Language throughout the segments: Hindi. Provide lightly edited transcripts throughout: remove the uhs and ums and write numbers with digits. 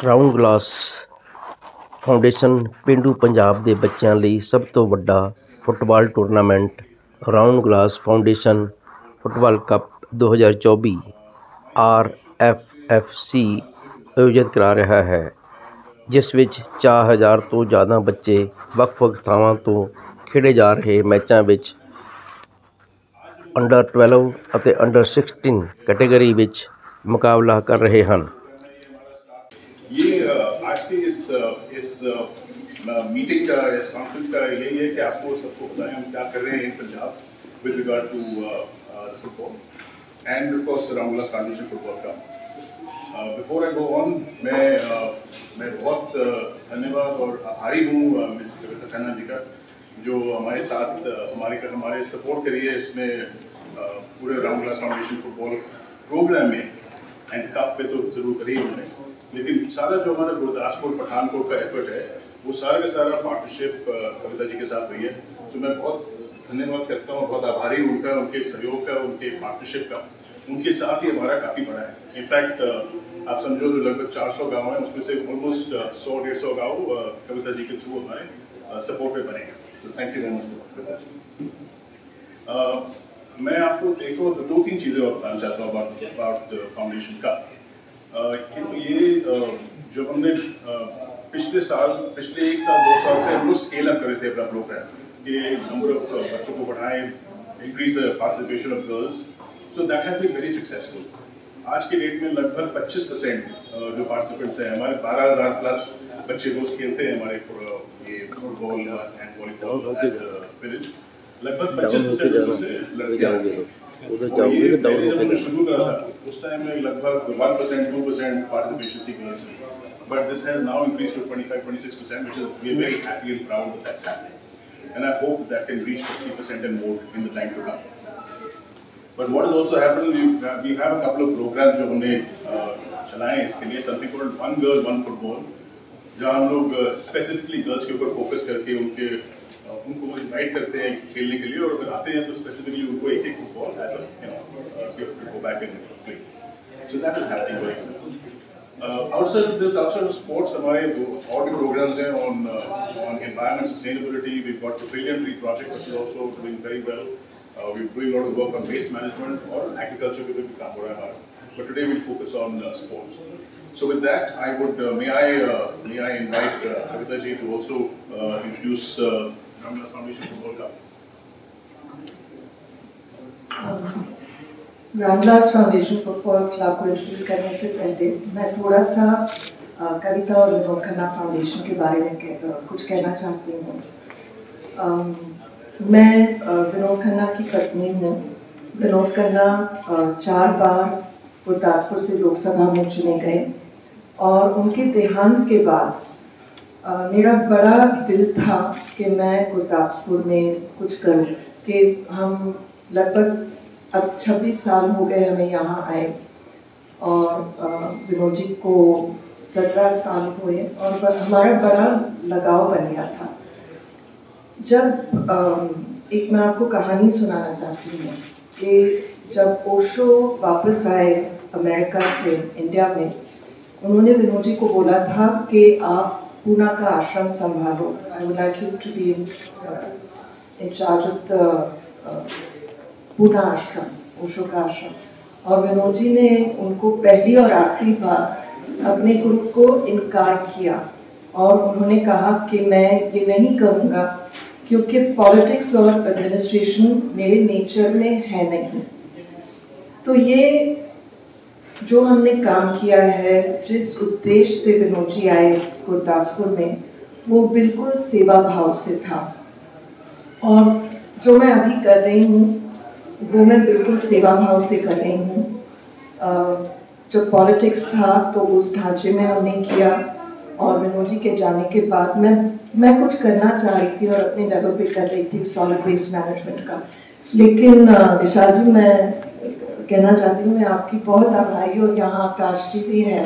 ਰਾਊਂਡ ਗਲਾਸ ਫਾਊਂਡੇਸ਼ਨ ਪੇਂਡੂ ਪੰਜਾਬ ਦੇ ਬੱਚਿਆਂ ਲਈ ਸਭ ਤੋਂ ਵੱਡਾ football tournament round glass foundation football cup 2024 RFFC ਆਯੋਜਿਤ ਕਰਾ ਰਿਹਾ ਹੈ, ਜਿਸ ਵਿੱਚ 4000 ਤੋਂ ਜ਼ਿਆਦਾ ਬੱਚੇ ਵੱਖ-ਵੱਖ ਥਾਵਾਂ ਤੋਂ ਖੇਡੇ ਜਾ ਰਹੇ ਮੈਚਾਂ ਵਿੱਚ ਅੰਡਰ 12 ਅਤੇ ਅੰਡਰ 16 ਕੈਟੇਗਰੀ ਵਿੱਚ ਮੁਕਾਬਲਾ ਕਰ ਰਹੇ ਹਨ। आज की इस मीटिंग का, इस कॉन्फ्रेंस का यही है कि आपको सबको बताएं हम क्या कर रहे हैं in Punjab with regard to football and of course round glass foundation football का। बिफोर आई गो ऑन, मैं बहुत धन्यवाद और आभारी हूँ मिस कविता खन्ना जी का, जो हमारे साथ हमारे सपोर्ट करी है इसमें पूरे round glass foundation football program में। एंड कप पे तो जरूर करी उन्होंने, लेकिन सारा जो हमारा गुरदासपुर पठानकोट का एफर्ट है वो सारा का सारा पार्टनरशिप कविता जी के साथ हुई है। तो मैं बहुत धन्यवाद करता हूँ, बहुत आभारी हूँ उनका, उनके सहयोग का, उनके पार्टनरशिप का। उनके साथ ही हमारा काफ़ी बड़ा है। इनफैक्ट आप समझो जो लगभग 400 गाँव हैं उसमें से ऑलमोस्ट 100-150 गाँव कविता जी के थ्रू हमारे सपोर्ट में बने हैं। तो thank you very much Kavita ji. मैं आपको दो तीन चीज़ें और बताना चाहता हूँ अबाउट फाउंडेशन का। ये जो हमने पिछले 1 साल 2 साल से हम लोग स्केल अप करे थे अपना प्रोग्राम, ये नंबर ऑफ बच्चों को बढ़ाएं, increase the participation of girls, so that has been very successful. आज के डेट में लगभग 25% जो पार्टिसिपेंट्स हैं, हमारे 12000 प्लस बच्चे रोज खेलते हैं हमारे ये फुटबॉल एंड वॉलीबॉल विलेज। लगभग 25% से लड़कियां हैं। ये पहले जब हमने शुरू करा था उस टाइम में लगभग 1% 2% पार्टिसिपेशन थी गर्ल्स में, but this has now increased to 25-26%, which is we are very happy and proud that that's happening, and I hope that can reach 50% and more in the time to come. But what has also happened, we have a couple of programs जो हमने चलाए इसके लिए, something called One Girl One Football, जहाँ हम लोग स्पेसिफिकली गर्ल्स के ऊपर फोकस करके उनको इनवाइट करते हैं खेलने के लिए, और अगर आते हैं तो स्पेसिफिकली उनको एक football as a gift to go back in play. So that is happening very good. Outside of sports हमारे और भी प्रोग्राम्स हैं on environment sustainability. We got the brilliant tree project which is also doing very well. We doing lot of work on waste management और एग्रीकल्चर पे भी काम हो रहा है हमारा, but today we focus on sports. So with that, I would may I invite Kavita ji to also introduce Raund Glass Foundation Football Cup. Round glass foundation football club को इंट्रोड्यूस करने से पहले मैं थोड़ा सा कविता और विनोद खन्ना फाउंडेशन के बारे में कुछ कहना चाहती हूँ। मैं विनोद खन्ना की पत्नी हूँ। विनोद खन्ना 4 बार गुरदासपुर से लोकसभा में चुने गए, और उनके देहांत के बाद मेरा बड़ा दिल था कि मैं गुरदासपुर में कुछ करूं, कि हम लगभग अब 26 साल हो गए हमें यहाँ आए, और विनोद जी को 17 साल हुए, और हमारा बड़ा लगाव बन गया था। जब एक मैं आपको कहानी सुनाना चाहती हूँ कि जब ओशो वापस आए अमेरिका से इंडिया में, उन्होंने विनोद जी को बोला था कि आप पूना का आश्रम संभालो, I would like you to be in charge of the Poona ashram, Osho का आश्रम। और विनोद जी ने उनको पहली और आखिरी बार अपने ग्रुप को इनकार किया, और उन्होंने कहा कि मैं ये नहीं करूँगा क्योंकि पॉलिटिक्स और एडमिनिस्ट्रेशन मेरे नेचर में है नहीं। तो ये जो हमने काम किया है, जिस उद्देश्य से विनोद जी आए गुरदासपुर में, वो बिल्कुल सेवा भाव से था, और जो मैं अभी कर रही हूँ वो मैं बिल्कुल सेवा भाव से कर रही हूँ। जब पॉलिटिक्स था तो उस ढांचे में हमने किया, और विनोद जी के जाने के बाद मैं कुछ करना चाह रही थी और अपने जगह पे कर रही थी सॉलिड वेस्ट मैनेजमेंट का। लेकिन विशाल जी, मैं कहना चाहती हूँ मैं आपकी बहुत आभारी, और यहाँ आकाश जी भी है।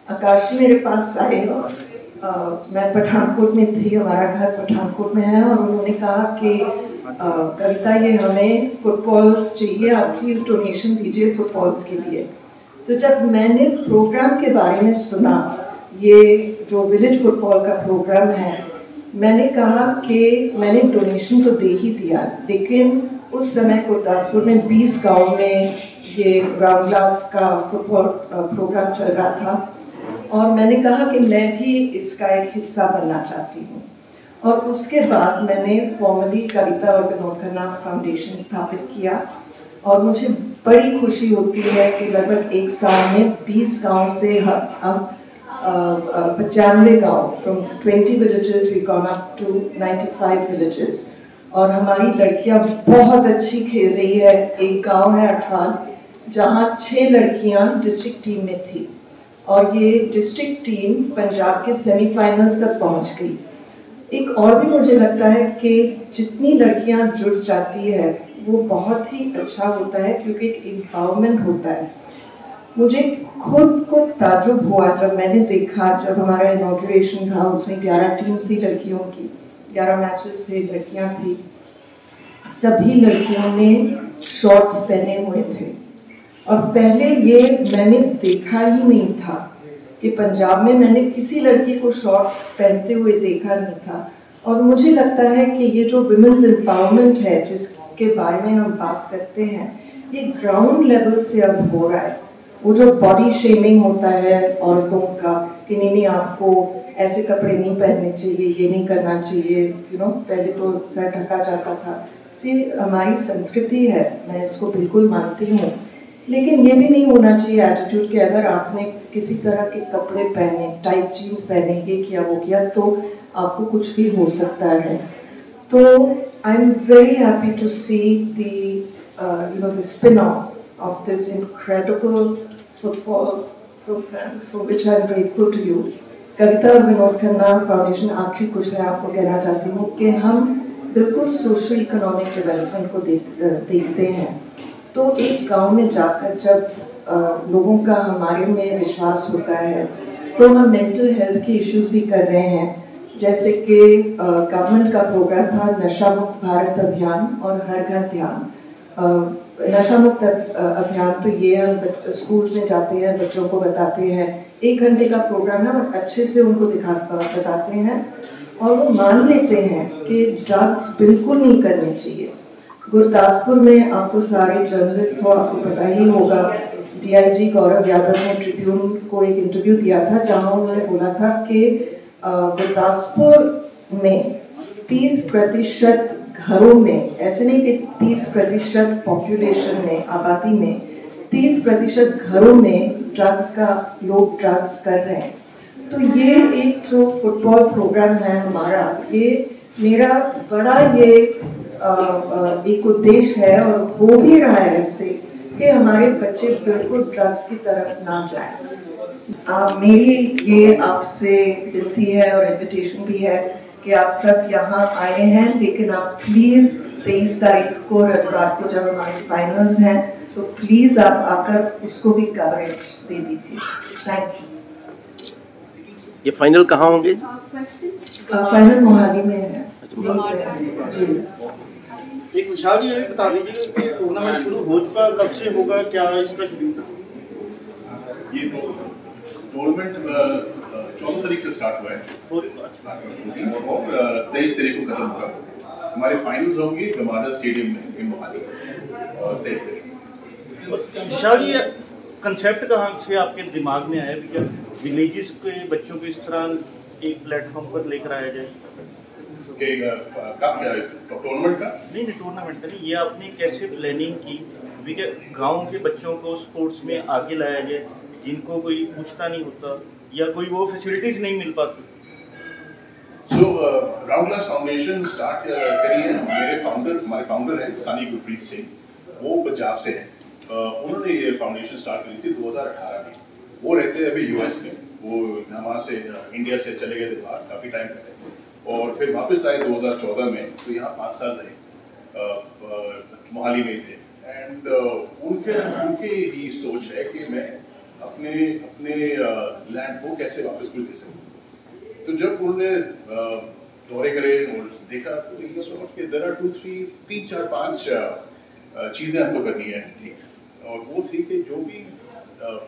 आकाश जी मेरे पास आए, और मैं पठानकोट में थी, हमारा घर पठानकोट में है, और उन्होंने कहा कि कविता ये हमें फुटबॉल्स चाहिए, आप प्लीज़ डोनेशन दीजिए फुटबॉल्स के लिए। तो जब मैंने प्रोग्राम के बारे में सुना ये जो विलेज फुटबॉल का प्रोग्राम है, मैंने कहा कि मैंने डोनेशन तो दे ही दिया, लेकिन उस समय गुरदासपुर में 20 गांव में ये ग्राउंड ग्लास का फुटबॉल प्रोग्राम चल रहा था और मैंने कहा कि मैं भी इसका एक हिस्सा बनना चाहती हूँ। और उसके बाद मैंने फॉर्मली कविता और विनोद खन्ना फाउंडेशन स्थापित किया और मुझे बड़ी खुशी होती है कि लगभग एक साल में 20 गांव से अब 95 गांव, from 20 villages we gone up to 95 villages, और हमारी लड़कियां बहुत अच्छी खेल रही है। एक गांव है अठवाल जहां 6 लड़कियां डिस्ट्रिक्ट टीम में थी और ये डिस्ट्रिक्ट टीम पंजाब के सेमीफाइनल्स तक पहुंच गई। एक और भी मुझे लगता है कि जितनी लड़कियां जुड़ जाती है वो बहुत ही अच्छा होता है, क्योंकि एक एम्पावरमेंट होता है। मुझे खुद को ताजुब हुआ जब मैंने देखा, जब हमारा इनॉग्रेशन था, उसमें 11 टीम्स थी लड़कियों की, 11 मैचेस थे, लड़कियां थी, सभी लड़कियों ने शॉर्ट्स पहने हुए थे और पहले ये मैंने देखा ही नहीं था कि पंजाब में मैंने किसी लड़की को शॉर्ट्स पहनते हुए देखा नहीं था। और मुझे लगता है कि ये जो विमेंस एम्पावरमेंट है जिसके बारे में हम बात करते हैं, ये ग्राउंड लेवल से अब हो रहा है। वो जो बॉडी शेमिंग होता है औरतों का कि नहीं आपको ऐसे कपड़े नहीं पहनने चाहिए, ये नहीं करना चाहिए, पहले तो सर ढका जाता था, हमारी संस्कृति है, मैं इसको बिल्कुल मानती हूँ, लेकिन ये भी नहीं होना चाहिए एटीट्यूड कि अगर आपने किसी तरह के कपड़े पहने, टाइट जीन्स पहने, ये किया वो किया, तो आपको कुछ भी हो सकता है। तो I am very happy to see the spin off this incredible football programme for which I am grateful to you. Kavita और विनोद खन्ना फाउंडेशन, आखिरी कुछ मैं आपको कहना चाहती हूँ कि हम बिल्कुल सोशल इकोनॉमिक डेवलपमेंट को देखते हैं। तो एक गांव में जाकर जब लोगों का हमारे में विश्वास होता है, तो हम मेंटल हेल्थ के इश्यूज भी कर रहे हैं, जैसे कि गवर्नमेंट का प्रोग्राम था नशा मुक्त भारत अभियान और हर घर ध्यान। नशा मुक्त अभियान तो ये हम स्कूल्स में जाते हैं, बच्चों को बताते हैं, 1 घंटे का प्रोग्राम है और अच्छे से उनको बताते हैं और वो मान लेते हैं कि ड्रग्स बिल्कुल नहीं करने चाहिए। गुरदासपुर में, आप तो सारे जर्नलिस्ट हो, आपको पता ही होगा, डीआईजी गौरव यादव ने ट्रिब्यून को एक इंटरव्यू दिया था जहां उन्होंने बोला था कि गुरदासपुर में 30% घरों में, ऐसे नहीं कि 30% पॉपुलेशन में, आबादी में 30% घरों में लोग ड्रग्स कर रहे हैं। तो ये एक जो फुटबॉल प्रोग्राम है हमारा, ये मेरा बड़ा ये एक उद्देश्य है और हो भी रहा है इससे कि हमारे बच्चे बिल्कुल ड्रग्स की तरफ ना जाएं। मेरी ये आपसे विनती है और इनविटेशन भी है कि आप सब यहाँ आए हैं, लेकिन आप प्लीज 23 तारीख को रविवार को जब हमारे फाइनल्स हैं, तो प्लीज आप आकर उसको भी कवरेज दे दीजिए। Thank you. ये फाइनल कहाँ होंगे? फाइनल मोहाली में है जी। एक विशाल ये बता दीजिए कि टूर्नामेंट शुरू हो चुका, कब से होगा, क्या इसका शेड्यूल? ये टूर्नामेंट 14 तारीख से स्टार्ट हुआ है हो चुका और 23 तारीख को खत्म होगा। हमारे फाइनल्स होंगे गमाडा स्टेडियम में इन मोहाली और 23 तारीख। विशाल ये कंसेप्ट कहाँ से आपके दिमाग में आया कि विलेजेस के बच्चों को इस तरह एक प्लेटफॉर्म पर लेकर आया जाए? टूर्नामेंट का नहीं, टूर्नामेंट का नहीं, ये आपने कैसे प्लानिंग की कि गांव के बच्चों को स्पोर्ट्स में आगे लाया जाए जिनको कोई पूछता नहीं होता या कोई वो फैसिलिटीज नहीं मिल पाती? So ground glass foundation start करी है हमारे फाउंडर हैं सनी गुरप्रीत सिंह, वो पंजाब से हैं। उन्होंने ये फाउंडेशन स्टार्ट करी थी 2018 में। वो रहते हैं अभी यूएस में, वो वहाँ से इंडिया से चले गए थे बाहर काफ़ी टाइम पहले और फिर वापस आए 2014 में, तो यहाँ 5 साल रहे, मोहाली में थे। एंड उनके ही सोच है कि मैं अपने लैंड को कैसे वापस बिल्ड कर सकूँ। तो जब उन्होंने दौरे करे और देखा तो ये सोच के देयर आर 2, 3, 4, 5 चीज़ें हमको करनी है, ठीक। और वो थी कि जो भी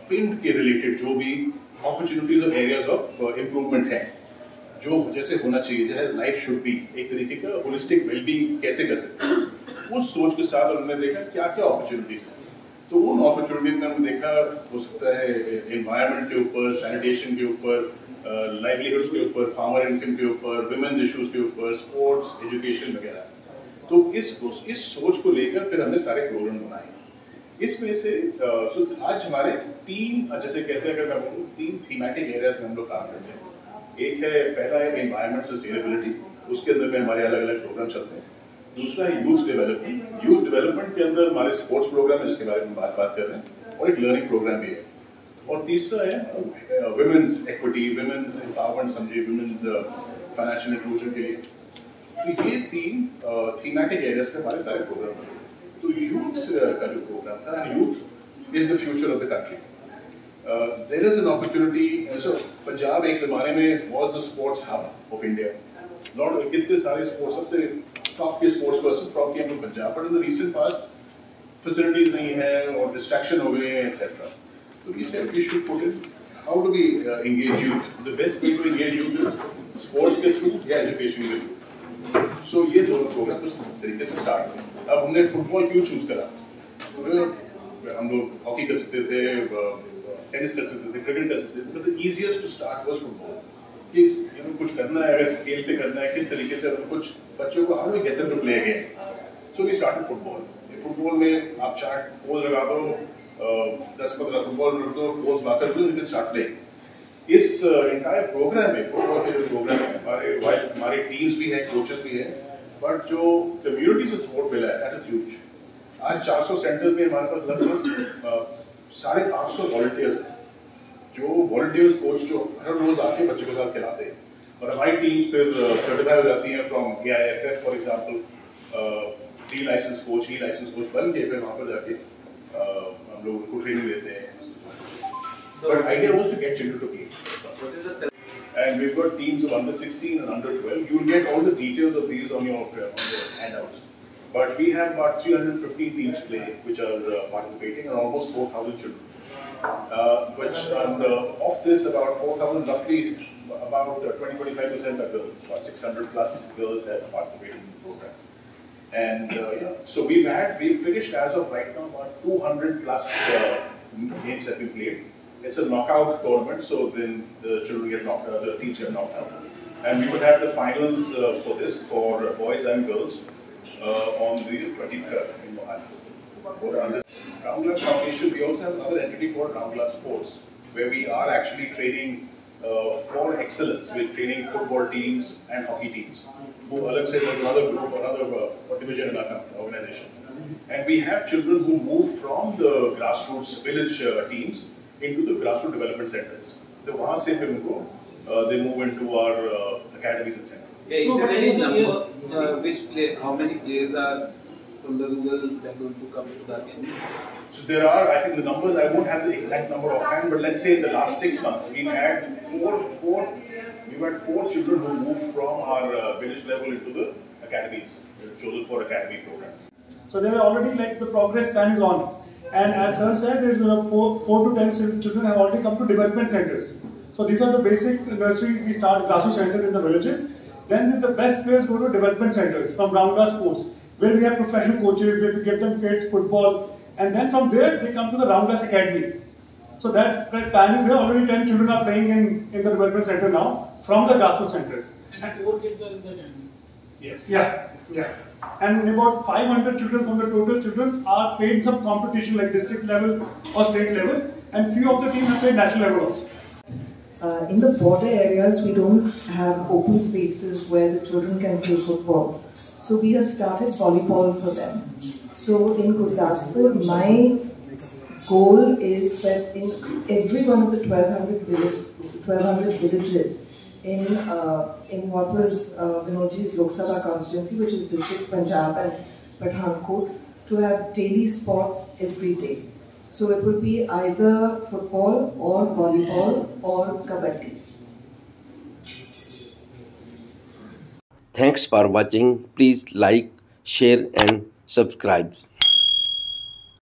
पिंड के रिलेटेड जो भी अपॉर्चुनिटीज और एरियाज ऑफ इम्प्रूवमेंट हैं जो जैसे होना चाहिए, जैसे लाइफ शुड बी, एक तरीके का होलिस्टिक वेलबींग कैसे कर सकते हैं, उस सोच के साथ उन्होंने देखा क्या क्या अपॉर्चुनिटीज हैं। तो उन अपॉर्चुनिटीज में हमने देखा हो सकता है एनवायरनमेंट के ऊपर, सैनिटेशन के ऊपर, लाइवलीहुड्स के ऊपर, फार्मर इनकम के ऊपर, विमेन्स इश्यूज के ऊपर, स्पोर्ट्स, एजुकेशन वगैरह। तो इस सोच को लेकर फिर हमने सारे प्रोग्राम बनाए। इसमें से तो आज हमारे तीन, जैसे कहते हैं, अगर मैं बोलूँ, तीन थीमेटिक एरियाज में हम लोग काम करते हैं। एक है, पहला है एनवायरमेंट सस्टेनेबिलिटी, उसके अंदर में हमारे अलग अलग प्रोग्राम चलते हैं। दूसरा है यूथ डेवलपमेंट। यूथ डेवलपमेंट के अंदर हमारे स्पोर्ट्स प्रोग्राम है जिसके बारे में बात कर रहे हैं, और एक लर्निंग प्रोग्राम भी है। और तीसरा है विमेन्स एक्विटी, विमेन्स एम्पावरमेंट, समझिए विमेन्स फाइनेंशियल इंक्लूजन के लिए। तो ये तीन थीमेटिक एरियाज पे हमारे सारे प्रोग्राम हैं। तो यूथ का जो प्रोग्राम था, youth is the future of the country, there is an opportunity. So Punjab एक जमाने में was the sports hub of India, lord कितने सारे स्पोर्ट्स, सबसे टॉप के sports person from came to Punjab, but in the recent past facilities नहीं है और डिस्ट्रैक्शन हो गए हैं etcetera. So we said we should put in, how do we engage youth? The best way to engage youth is sports के through या education के through. So ये दोनों प्रोग्राम उस तरीके से स्टार्ट हुए। अब हमने फुटबॉल क्यों चूज करा? हम लोग हॉकी कर सकते थे, टेनिस कर सकते थे, क्रिकेट कर सकते थे, but the easiest to start was football. कि कुछ करना है, अगर स्केल पे करना है, किस तरीके से कुछ बच्चों को how do we get them to play a game? So we started football. Football में आप 4 गोल लगा दो, 10-15 फुटबॉल रख दो, गोल्स बाकर दो, यू कैन स्टार्ट प्लेइंग। इस एंटायर प्रोग्राम में, फुटबॉल के जो प्रोग्राम है, हमारे टीम्स भी हैं, कोचेस भी हैं, बट जो कम्युनिटी से सपोर्ट मिला है दैट इज ह्यूज। आज 400 सेंटर में हमारे पास लगभग 550 वॉलंटियर्स हैं, जो वॉलंटियर्स कोच जो हर रोज आके बच्चों के साथ खिलाते हैं, और हमारी टीम्स फिर सर्टिफाई हो जाती हैं from AIFF for example, D license coach बन के फिर वहाँ पर जाके हम लोग उनको ट्रेनिंग देते हैं। But idea was to get children to play. And we've got teams of under 16 and under 12. You'll get all the details of these on your handouts. But we have about 315 teams play which are participating, and almost 4,000 children. Of this, about 4,000, roughly about 20-25% are girls. About 600 plus girls have participated in the program. And so we've finished as of right now about 200 plus games that we played. It's a knockout tournament, so then the children get knocked out, the teams get knocked out. And we will have the finals for this, for boys and girls, on the 23rd in Mohali. Roundglass Foundation, we also have another entity called Roundglass Sports, where we are actually training for excellence. We're training football teams and hockey teams. Who alag se another group, another division in our organization. And we have children who move from the grassroots village teams into the grassroots development centers. So वहाँ से फिर उनको they move into our academies and centers. Yeah, is there any number how many players are from the rural that are going to come into the academy? So there are, I think the numbers, I won't have the exact number offhand, but let's say in the last 6 months we've had four children who moved from our village level into the academies, chosen for academy program. So there are already, like, the progress plan is on, and as sir said, there's 4 to 10 children have already come to development centers. So these are the basic nurseries. We start grassroots centers in the villages. Then the best players go to development centers from Roundglass Sports, where we have professional coaches, where we give them kids football, and then from there they come to the Roundglass Academy. So that plan is there. Already 10 children are playing in the development center now from the grassroots centers. And 4 kids are in the academy. Yes. Yeah. And about 500 children from the total children are played some competition like district level or state level, and few of the teams have played national level also. In the border areas, we don't have open spaces where the children can play football. So we have started volleyball for them. So in Gurdaspur, my goal is that in every one of the 1,200 villages in what was Vinodji's Lok Sabha constituency, which is districts Punjab and Pathankot, to have daily sports every day. So it will be either football or volleyball or kabaddi. Thanks for watching. Please like, share and subscribe.